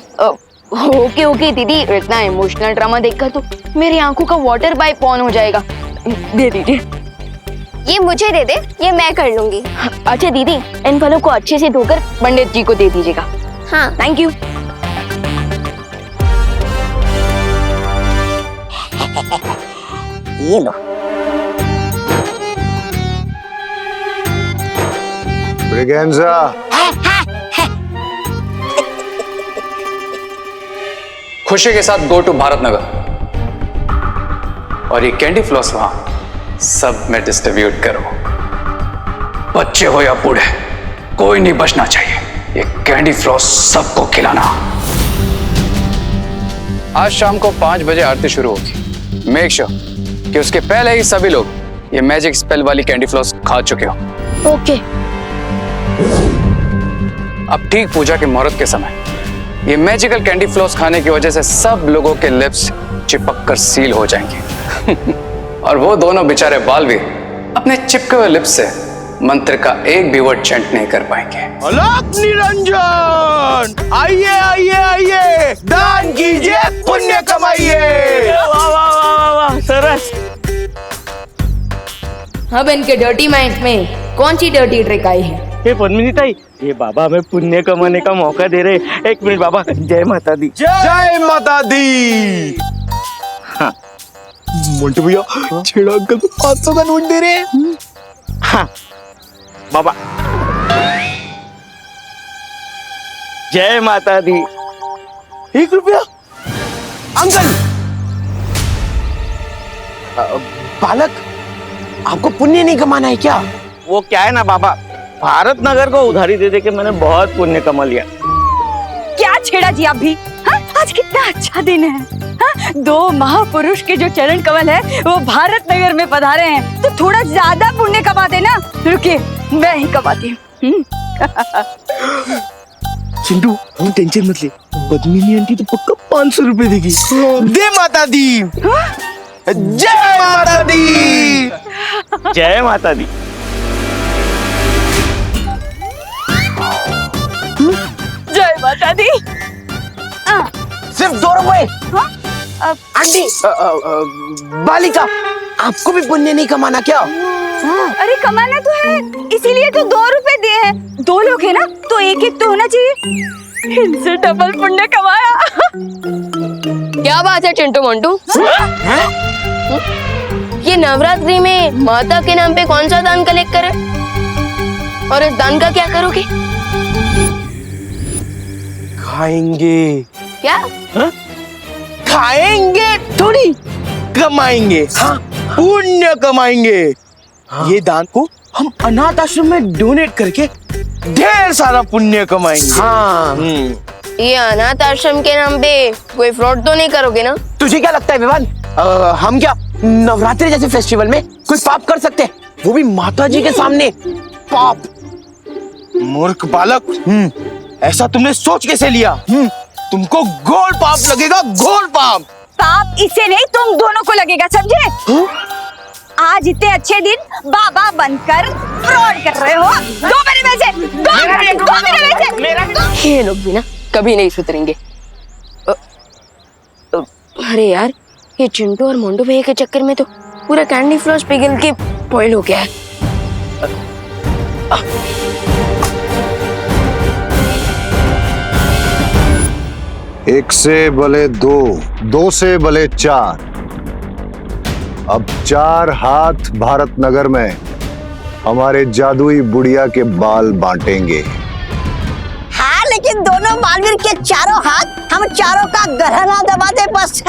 ओके ओके दीदी, इतना इमोशनल ड्रामा देखकर तो मेरी आंखों का वाटर पाइप ऑन हो जाएगा। दे दीजिए। ये मुझे दे दे, ये मैं कर लूंगी। अच्छा दीदी, इन फलों को अच्छे से धोकर पंडित जी को दे दीजिएगा। हाँ, थैंक यू। ये लो। ब्रिगेंजा, खुशी के साथ गो टू भारत नगर और ये कैंडी फ्लॉस वहां सब में डिस्ट्रीब्यूट करो। बच्चे हो या बूढ़े, कोई नहीं बचना चाहिए। ये कैंडी फ्लॉस सबको खिलाना। आज शाम को 5 बजे आरती शुरू होगी। मेक श्योर कि उसके पहले ही सभी लोग ये मैजिक स्पेल वाली कैंडी फ्लॉस खा चुके हो। ओके। अब ठीक पूजा के मुहूर्त के समय ये मैजिकल कैंडी फ्लॉस खाने की वजह से सब लोगों के लिप्स चिपक कर सील हो जाएंगे और वो दोनों बेचारे बालवीर अपने चिपके हुए लिप्स से मंत्र का एक भी वर्ड चैंट नहीं कर पाएंगे। अलग निरंजन, आइए आइए आइए, दान कीजिए, पुण्य कमाइए। वाह वाह वाह वाह, सरस। अब इनके डर्टी माइंड में कौन सी डर्टी ट्रिक आई है? ये पद्मिनी ताई, ये बाबा हमें पुण्य कमाने का मौका दे रहे। एक मिनट बाबा, जय माता दी। जय माता दी। हाँ। मोंटू भैया, छेड़ा अंकल को 500 का नोट दे रहे हैं। हाँ बाबा, जय माता दी। 1 रुपया। अंकल, बालक, आपको पुण्य नहीं कमाना है क्या? वो क्या है ना बाबा, भारत नगर को उधारी दे दे के मैंने बहुत पुण्य कमा लिया। क्या छेड़ा जी आप भी? हाँ? आज कितना अच्छा दिन है। हाँ? 2 महापुरुष के जो चरण कमल है वो भारत नगर में पधारे हैं, तो थोड़ा ज्यादा पुण्य कमाते ना। रुकिए, मैं ही कमाती हूँ। चिंटू, हम टेंशन मत ले, पद्मिनी आंटी तो पक्का 500 रुपए देगी। दे माता दी। जय माता दी। जय माता दी। जय माता दी। सिर्फ 2 रुपए। आंटी, बालिका, आपको भी पुण्य नहीं कमाना क्या? अरे कमाना तो है, इसीलिए तो 2 रुपए दिए हैं। 2 लोग हैं ना, तो 1-1 तो होना चाहिए। इनसे डबल पुण्य कमाया। क्या बात है चिंटू मोंटू? ये नवरात्रि में माता के नाम पे कौन सा दान कलेक्ट करे और इस दान का क्या करोगे? खाएंगे। क्या? हा? खाएंगे थोड़ी, कमाएंगे। हाँ, पुण्य कमाएंगे। हाँ। ये दान को हम अनाथ आश्रम में डोनेट करके ढेर सारा पुण्य कमाएंगे। हाँ। ये अनाथ आश्रम के नाम पे कोई फ्रॉड तो नहीं करोगे ना? तुझे क्या लगता है विवान, हम क्या नवरात्रि जैसे फेस्टिवल में कोई पाप कर सकते हैं, वो भी माता जी के सामने? पाप? मूर्ख बालक, ऐसा तुमने सोच कैसे लिया? तुमको घोर पाप लगेगा, घोर पाप। पाप इसे नहीं, तुम दोनों को लगेगा, समझे? आज इतने अच्छे दिन बाबा बनकर फ्रॉड कर रहे हो। 2 महीने में से, 2 महीने में से। ये लोग भी ना कभी नहीं सुधरेंगे। अरे यार, ये चिंटू और मोंटू भैया के चक्कर में तो पूरा कैंडी फ्लॉस पिघल के बॉयल हो गया है। एक से भले 2, 2 से भले 4। अब 4 हाथ भारत नगर में हमारे जादुई बुढ़िया के बाल बांटेंगे। हाँ, लेकिन दोनों बालवीर के चारों हाथ हम चारों का गहना दबा दे बस।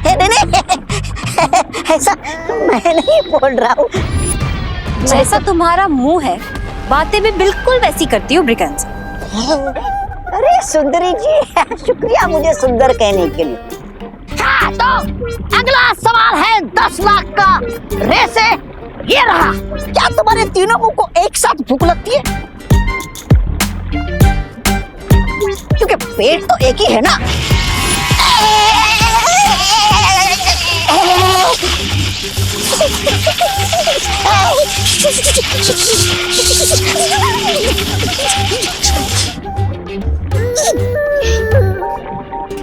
नहीं, ऐसा मैं नहीं बोल रहा हूँ। जैसा तुम्हारा मुंह है, बातें भी बिल्कुल वैसी करती हो ब्रिगेंस। अरे सुंदरी जी, शुक्रिया मुझे सुंदर कहने के लिए। हाँ, तो अगला सवाल है 10 लाख का। रेसे ये रहा। क्या तुम्हारे तीनों मुंह को एक साथ भूख लगती है? क्योंकि पेट तो एक ही है ना।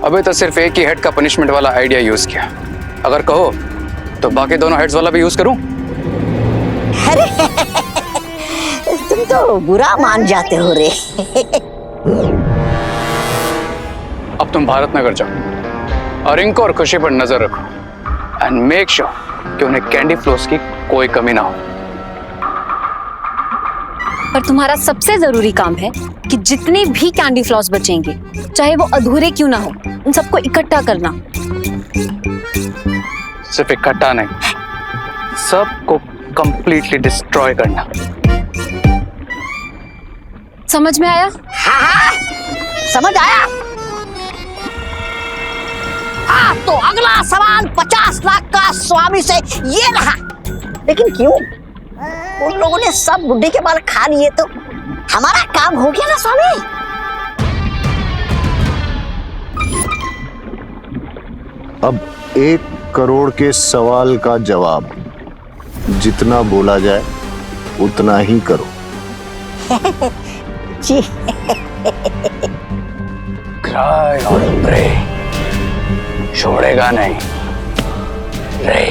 अबे तो सिर्फ एक ही हेड का पनिशमेंट वाला आइडिया यूज किया। अगर कहो तो बाकी दोनों हेड्स वाला भी यूज करूं? अरे तुम तो बुरा मान जाते हो रे। अब तुम भारत नगर जाओ और इनको और खुशी पर नजर रखो एंड मेक श्योर कि उन्हें कैंडी फ्लोस की कोई कमी ना हो। पर तुम्हारा सबसे जरूरी काम है कि जितने भी कैंडी फ्लॉस बचेंगे, चाहे वो अधूरे क्यों ना हो, उन सबको इकट्ठा करना। सिर्फ इकट्ठा नहीं, सबको कंप्लीटली डिस्ट्रॉय करना। समझ में आया? हाँ, समझ आया। तो अगला सवाल 50 लाख का स्वामी से ये रहा। लेकिन क्यों? उन लोगों ने सब बुड्ढे के बाल खा लिए तो हमारा काम हो गया ना स्वामी। अब 1 करोड़ के सवाल का जवाब जितना बोला जाए उतना ही करो। जी। क्राई और प्रे, छोड़ेगा नहीं रे।